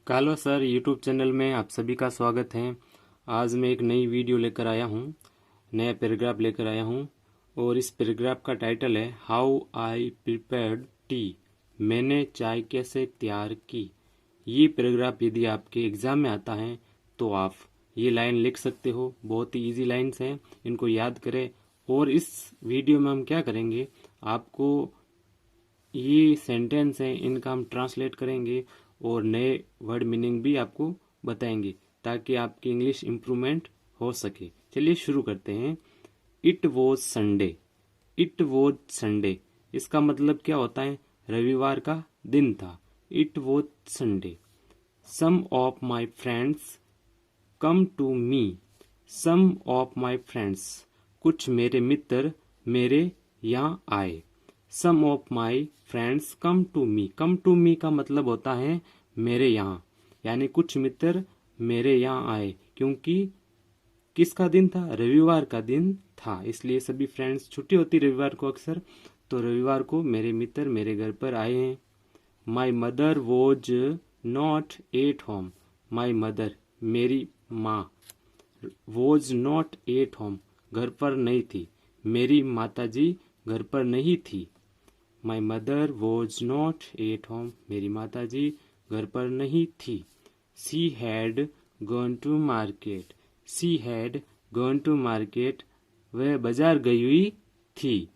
कालो sir YouTube channel में आप सभी का स्वागत है। आज मैं एक नई वीडियो लेकर आया हूँ, नया पैराग्राफ लेकर आया हूँ और इस पैराग्राफ का टाइटल है हाउ आई प्रिपेयर्ड टी। मैंने चाय कैसे तैयार की। ये पैराग्राफ यदि आपके एग्ज़ाम में आता है तो आप ये लाइन लिख सकते हो। बहुत ही इजी लाइन्स हैं, इनको याद करें। और इस वीडियो में हम क्या करेंगे, आपको ये सेंटेंस हैं इनका हम ट्रांसलेट करेंगे और नए वर्ड मीनिंग भी आपको बताएंगे ताकि आपकी इंग्लिश इम्प्रूवमेंट हो सके। चलिए शुरू करते हैं। It was Sunday. It was Sunday इसका मतलब क्या होता है, रविवार का दिन था। It was Sunday. Some of my friends come to me. Some of my friends कुछ मेरे मित्र मेरे यहाँ आए। Some of my friends come to me. Come to me का मतलब होता है मेरे यहाँ, यानी कुछ मित्र मेरे यहाँ आए। क्योंकि किसका दिन था, रविवार का दिन था, इसलिए सभी फ्रेंड्स, छुट्टी होती रविवार को अक्सर, तो रविवार को मेरे मित्र मेरे घर पर आए हैं। माई mother was not at home. My mother मेरी माँ, वॉज नॉट एट होम घर पर नहीं थी। मेरी माताजी घर पर नहीं थी। My mother was not at home मेरी माताजी घर पर नहीं थी। She had gone to market. She had gone to market वह बाजार गई हुई थी।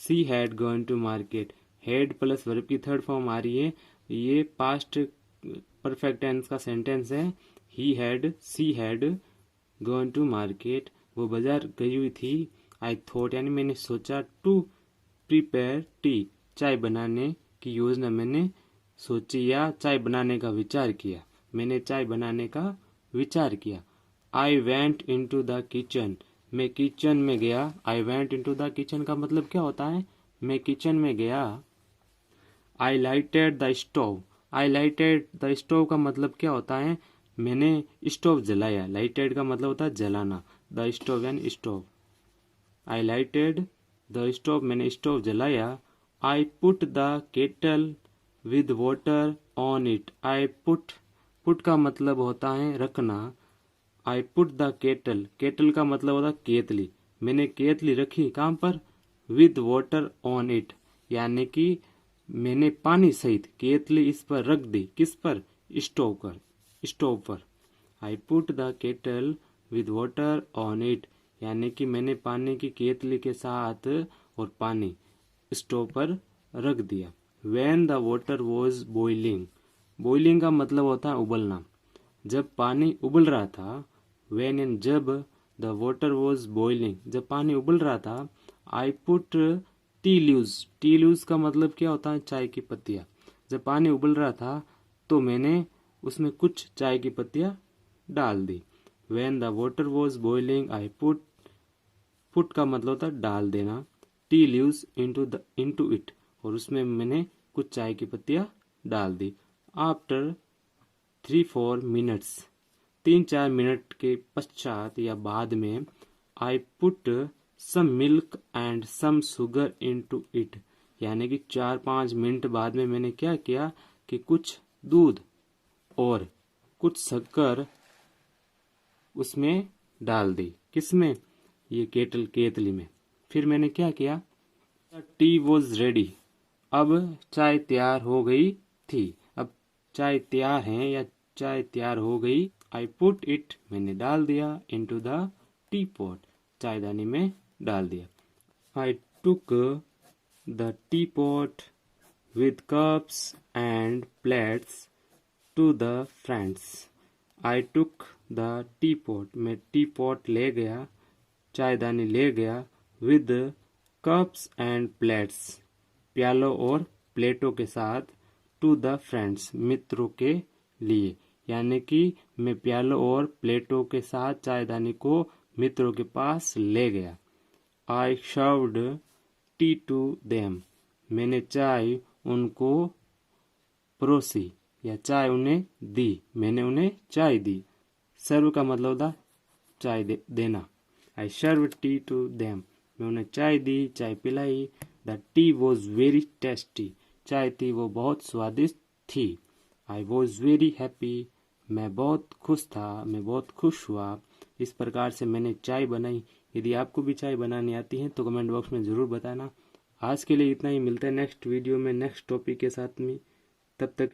She had gone to market, had plus verb की थर्ड फॉर्म आ रही है। ये पास्ट परफेक्ट टेंस का सेंटेंस है। He had, she had gone to market वो बाजार गई हुई थी। आई थॉट यानी मैंने सोचा, टू प्रिपेयर टी चाय बनाने की योजना मैंने सोची या चाय बनाने का विचार किया। मैंने चाय बनाने का विचार किया। I went into the kitchen. मैं किचन में गया। I went into the kitchen का मतलब क्या होता है, मैं किचन में गया। I lighted the stove. I lighted the stove का मतलब क्या होता है, मैंने स्टोव जलाया। लाइटेड का मतलब होता है जलाना। द स्टोव यानी stove. I lighted the stove मैंने स्टोव जलाया। I put the kettle with water on it. I put, put का मतलब होता है रखना। I put the kettle, kettle का मतलब होता है केतली। मैंने केतली रखी कहाँ पर, विद वाटर ऑन इट, यानी कि मैंने पानी सहित केतली इस पर रख दी। किस पर, स्टोव पर, स्टोव पर। I put the kettle with water on it, यानी कि मैंने पानी की केतली के साथ और पानी स्टोव पर रख दिया। When the water was boiling, boiling का मतलब होता है उबलना। जब पानी उबल रहा था, when and जब, the water was boiling जब पानी उबल रहा था, I put tea leaves, tea leaves का मतलब क्या होता है, चाय की पत्तियाँ। जब पानी उबल रहा था तो मैंने उसमें कुछ चाय की पत्तियाँ डाल दी। When the water was boiling, I put का मतलब होता है डाल देना, टी लीव्स into it और उसमें मैंने कुछ चाय की पत्तियाँ डाल दी। आफ्टर 3-4 मिनट्स, 3-4 मिनट के पश्चात या बाद में, I put some milk and some sugar into it, यानी कि 4-5 मिनट बाद में मैंने क्या किया कि कुछ दूध और कुछ शक्कर उसमें डाल दी। किसमें, ये केतली में। फिर मैंने क्या किया, टी वॉज रेडी, अब चाय तैयार हो गई थी। अब चाय तैयार है या चाय तैयार हो गई। आई पुट इट मैंने डाल दिया, इनटू द टी पॉट चायदानी में डाल दिया। I took the tea pot with cups and plates to the friends. I took the tea pot मैं टी पॉट ले गया, चायदानी ले गया, विद कप्स एंड प्लेट्स प्यालों और प्लेटों के साथ, टू द फ्रेंड्स मित्रों के लिए, यानी कि मैं प्यालों और प्लेटों के साथ चायदानी को मित्रों के पास ले गया। आई सर्व्ड टी टू देम, मैंने चाय उनको परोसी या चाय उन्हें दी, मैंने उन्हें चाय दी। सर्व का मतलब होता चाय देना। आई सर्व टी टू देम, मैं उन्हें चाय दी, चाय पिलाई। The T was very tasty, चाय थी वो बहुत स्वादिष्ट थी। आई वॉज वेरी हैप्पी, मैं बहुत खुश था, मैं बहुत खुश हुआ। इस प्रकार से मैंने चाय बनाई। यदि आपको भी चाय बनानी आती है तो कमेंट बॉक्स में ज़रूर बताना। आज के लिए इतना ही, मिलता है नेक्स्ट वीडियो में नेक्स्ट टॉपिक के साथ में। तब तक